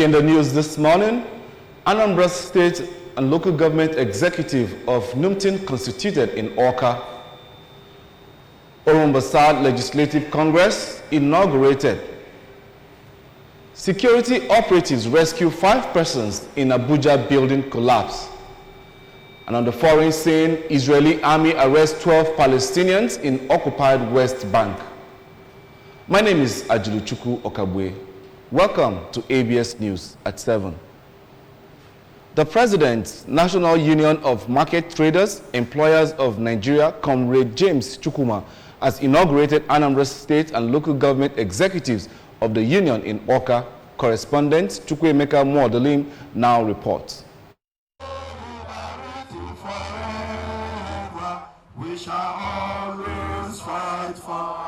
In the news this morning, Anambra State and Local Government Executive of Numtin constituted in Awka. Orumbasad Legislative Congress inaugurated. Security operatives rescue 5 persons in Abuja building collapse. And on the foreign scene, Israeli army arrests 12 Palestinians in occupied West Bank. My name is Ajuluchukwu Okabwe. Welcome to ABS News at 7. The President, National Union of Market Traders, Employers of Nigeria, Comrade James Chukwuma, has inaugurated Anambra State and Local Government Executives of the Union in Awka. Correspondent Chukwuemeka Modelim now reports. We shall always fight for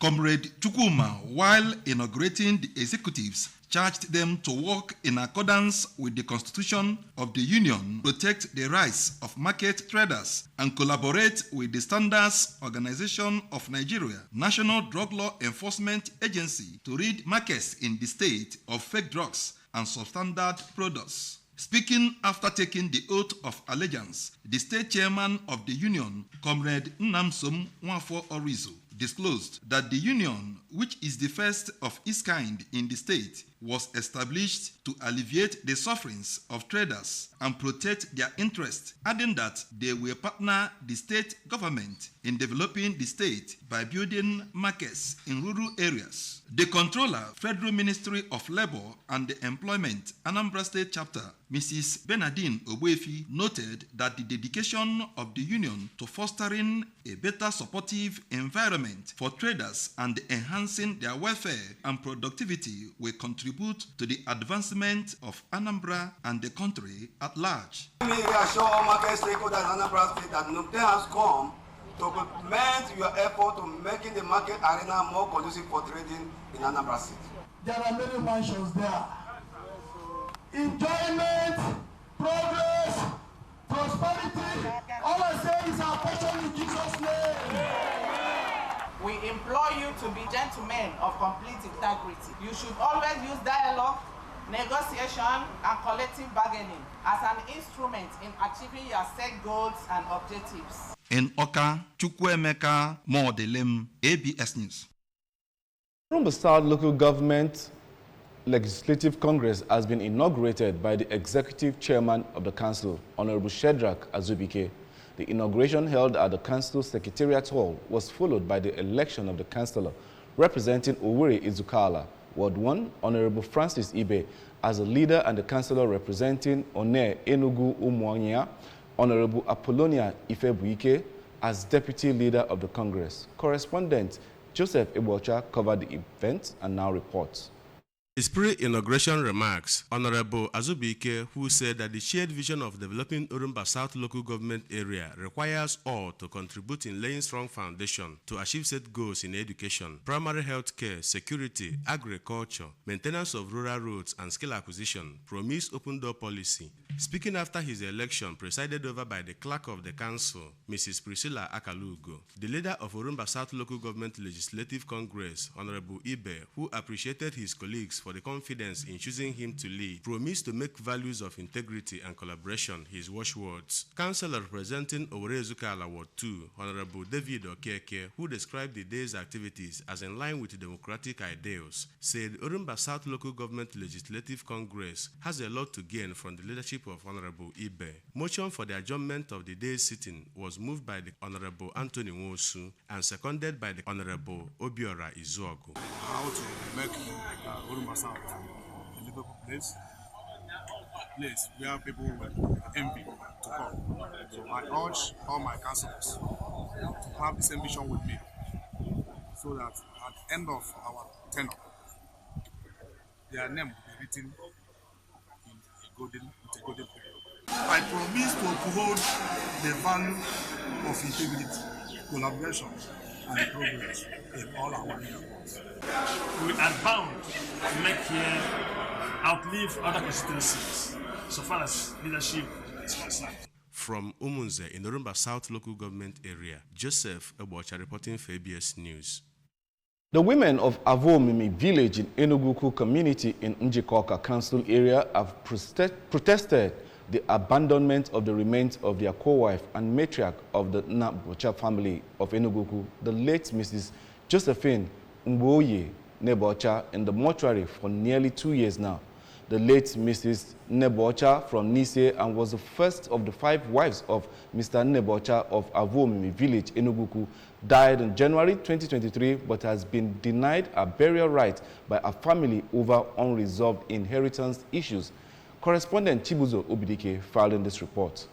Comrade Chukwuma, while inaugurating the executives, charged them to work in accordance with the Constitution of the Union, protect the rights of market traders, and collaborate with the Standards Organization of Nigeria, National Drug Law Enforcement Agency, to rid markets in the state of fake drugs and substandard products. Speaking after taking the oath of allegiance, the state chairman of the union, Comrade Nnamsom Nwafọ Orizu, disclosed that the union, which is the first of its kind in the state, was established to alleviate the sufferings of traders and protect their interests, adding that they will partner the state government in developing the state by building markets in rural areas. The controller, Federal Ministry of Labor and Employment, Anambra State Chapter, Mrs. Bernardine Ogbuefi, noted that the dedication of the union to fostering a better supportive environment for traders and enhancing their welfare and productivity will contribute to the advancement of Anambra and the country at large. Let me reassure all market stakeholders in Anambra State that Numtin has come to complement your effort to making the market arena more conducive for trading in Anambra State. There are many mansions there. Enjoyment, progress, prosperity. All I say is our portion in Jesus' name. We implore you to be gentlemen of complete integrity. You should always use dialogue, negotiation, and collective bargaining as an instrument in achieving your set goals and objectives. In Awka, Chukwuemeka Modelim, ABS News. Orumbasad Local Government Legislative Congress has been inaugurated by the Executive Chairman of the Council, Honorable Shedrack Azubike. The inauguration held at the Council Secretariat Hall was followed by the election of the Councillor representing Owerri Izukala, Ward 1, Honorable Francis Ibe, as a leader, and the Councillor representing One Enugu Umuanya, Honorable Apollonia Ifebuike, as Deputy Leader of the Congress. Correspondent Joseph Ebocha covered the event and now reports. His pre-inauguration remarks, Honorable Azubike, who said that the shared vision of developing Orumba South local government area requires all to contribute in laying strong foundation to achieve set goals in education, primary health care, security, agriculture, maintenance of rural roads, and skill acquisition, promised open door policy. Speaking after his election, presided over by the clerk of the council, Mrs. Priscilla Akalugo, the leader of Orumba South Local Government Legislative Congress, Honorable Ibe, who appreciated his colleagues for the confidence in choosing him to lead, promised to make values of integrity and collaboration his watchwords. Councillor representing Owerri Izukala Ward 2, Honorable David Okeke, who described the day's activities as in line with democratic ideals, said Orumba South Local Government Legislative Congress has a lot to gain from the leadership of Honorable Ibe. Motion for the adjournment of the day's sitting was moved by the Honorable Anthony Nwosu and seconded by the Honorable Obiora Izuogu. How to make Orumba South a livable place where people will envy to come. So I urge all my councillors to have the same vision with me, so that at the end of our tenure, their name will be written in a golden period. I promise to uphold the value of integrity, collaboration, and progress in all our neighborhoods. We are bound to make here outlive other constituencies, so far as leadership is concerned. From Umunze in Orumba South Local Government Area, Joseph Ebocha reporting for ABS News. The women of Avomimi village in Enuguku community in Njikoka council area have protested the abandonment of the remains of their co-wife and matriarch of the Nnabucha family of Enuguku, the late Mrs. Josephine Mboye Nebocha, in the mortuary for nearly 2 years now. The late Mrs. Nebocha from Nise and was the first of the 5 wives of Mr. Nebocha of Avomimi village, Enuguku, died in January 2023 but has been denied a burial right by a family over unresolved inheritance issues. Correspondent Chibuzo Obidike filed in this report.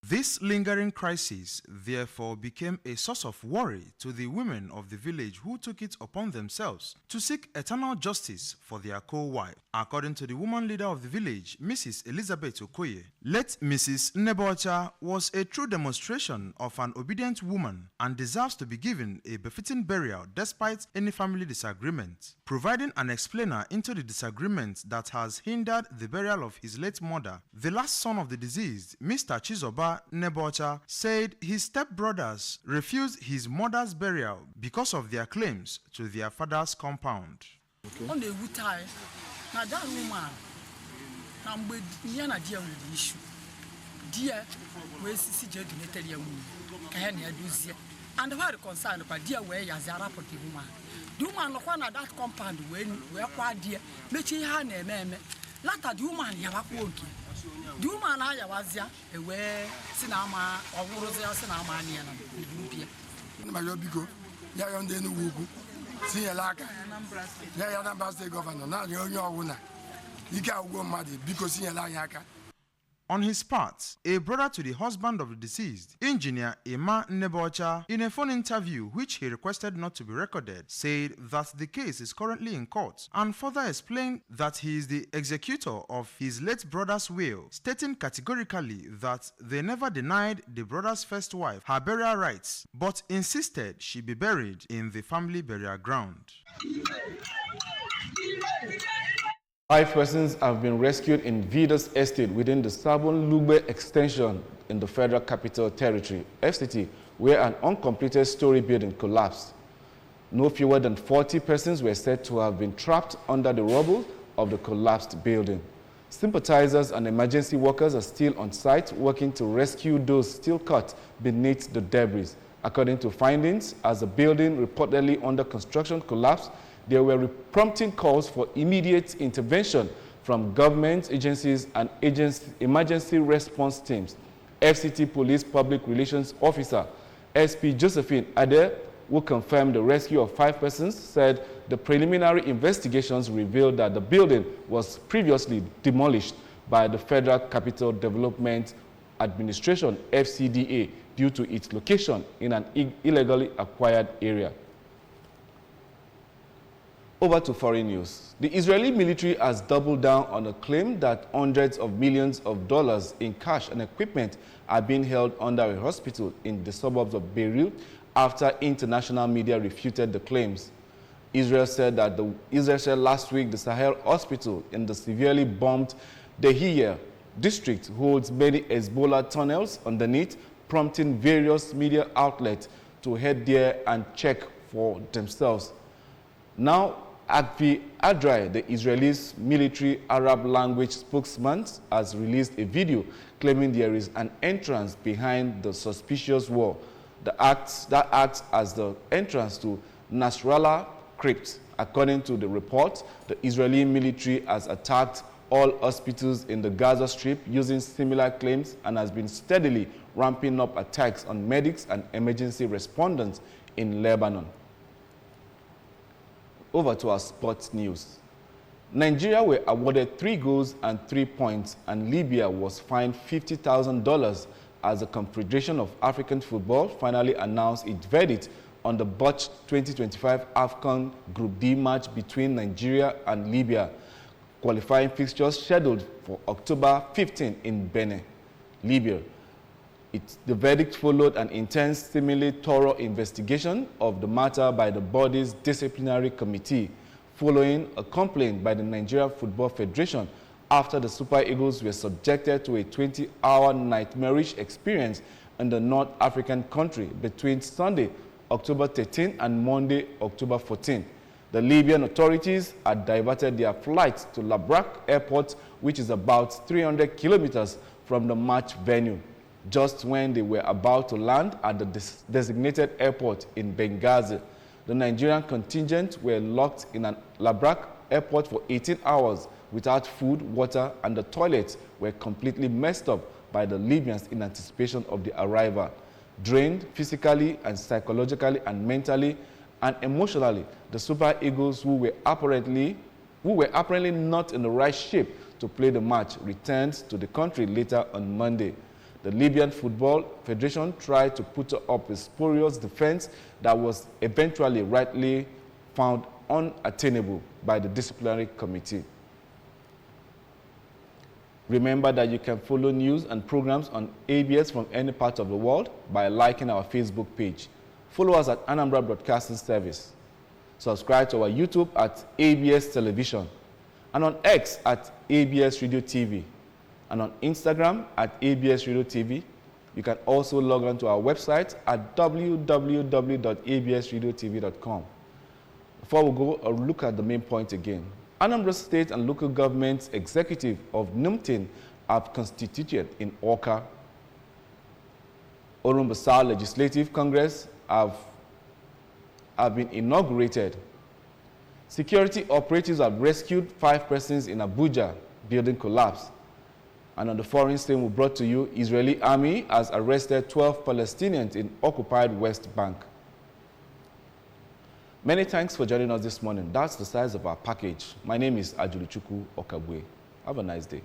This lingering crisis therefore became a source of worry to the women of the village who took it upon themselves to seek eternal justice for their co-wife. According to the woman leader of the village, Mrs. Elizabeth Okoye, late Mrs. Nebocha was a true demonstration of an obedient woman and deserves to be given a befitting burial despite any family disagreement. Providing an explainer into the disagreement that has hindered the burial of his late mother, the last son of the deceased, Mr. Chizoba Nebocha, said his stepbrothers refused his mother's burial because of their claims to their father's compound. On the Wutai, now that woman, now we na dear with the issue. Dear, where see donated young woman, and the word concerned about dear way as a rapport woman. Do man look one at that compound when we are quite dear, making her name, let a woman have a working. Do man I was ya away Sinama or Rosia Sinama and My Yobigo, Yayon Denu Wugu, see a laka, Anambra State Governor, now you're your winner. You can't go mad because see a layaka. On his part, a brother to the husband of the deceased, engineer Emma Nebocha, in a phone interview which he requested not to be recorded, said that the case is currently in court and further explained that he is the executor of his late brother's will, stating categorically that they never denied the brother's first wife her burial rights, but insisted she be buried in the family burial ground. 5 persons have been rescued in Vidas Estate within the Sabon Lugbe extension in the Federal Capital Territory, FCT, where an uncompleted story building collapsed. No fewer than 40 persons were said to have been trapped under the rubble of the collapsed building. Sympathizers and emergency workers are still on site working to rescue those still caught beneath the debris. According to findings, as the building reportedly under construction collapsed, there were prompting calls for immediate intervention from government agencies and emergency response teams. FCT Police Public Relations Officer SP Josephine Ade, who confirmed the rescue of 5 persons, said the preliminary investigations revealed that the building was previously demolished by the Federal Capital Development Administration, FCDA, due to its location in an illegally acquired area. Over to foreign news. The Israeli military has doubled down on a claim that hundreds of millions of dollars in cash and equipment are being held under a hospital in the suburbs of Beirut after international media refuted the claims. Israel said last week the Sahel hospital in the severely bombed Dahiyeh district holds many Hezbollah tunnels underneath, prompting various media outlets to head there and check for themselves. Now, Akvi Adrai, the Israelis' military Arab language spokesman, has released a video claiming there is an entrance behind the suspicious wall that acts as the entrance to Nasrallah crypt. According to the report, the Israeli military has attacked all hospitals in the Gaza Strip using similar claims and has been steadily ramping up attacks on medics and emergency responders in Lebanon. Over to our sports news. Nigeria were awarded 3 goals and 3 points, and Libya was fined $50,000 as the Confederation of African Football finally announced its verdict on the botched 2025 AFCON Group D match between Nigeria and Libya. Qualifying fixtures scheduled for October 15 in Benin, Libya. The verdict followed an intense, seemingly thorough investigation of the matter by the body's disciplinary committee, following a complaint by the Nigeria Football Federation after the Super Eagles were subjected to a 20-hour nightmarish experience in the North African country between Sunday, October 13 and Monday, October 14. The Libyan authorities had diverted their flights to Labrak Airport, which is about 300 kilometers from the match venue, just when they were about to land at the designated airport in Benghazi. The Nigerian contingent were locked in a Labrak Airport for 18 hours without food, water, and the toilets were completely messed up by the Libyans in anticipation of the arrival. Drained physically and psychologically and mentally and emotionally, the Super Eagles, who were apparently not in the right shape to play the match, returned to the country later on Monday. The Libyan Football Federation tried to put up a spurious defense that was eventually rightly found unattainable by the disciplinary committee. Remember that you can follow news and programs on ABS from any part of the world by liking our Facebook page. Follow us at Anambra Broadcasting Service. Subscribe to our YouTube at ABS Television, and on X at ABS Radio TV, and on Instagram at ABS Radio TV. You can also log on to our website at www.absradiotv.com. Before we go, a look at the main point again. Anambra State and local government executive of NUMTIN have constituted in Awka. Orumba South Legislative Congress have been inaugurated. Security operatives have rescued 5 persons in Abuja building collapse. And on the foreign scene, we brought to you, Israeli army has arrested 12 Palestinians in occupied West Bank. Many thanks for joining us this morning. That's the size of our package. My name is Ajuluchukwu Okabwe. Have a nice day.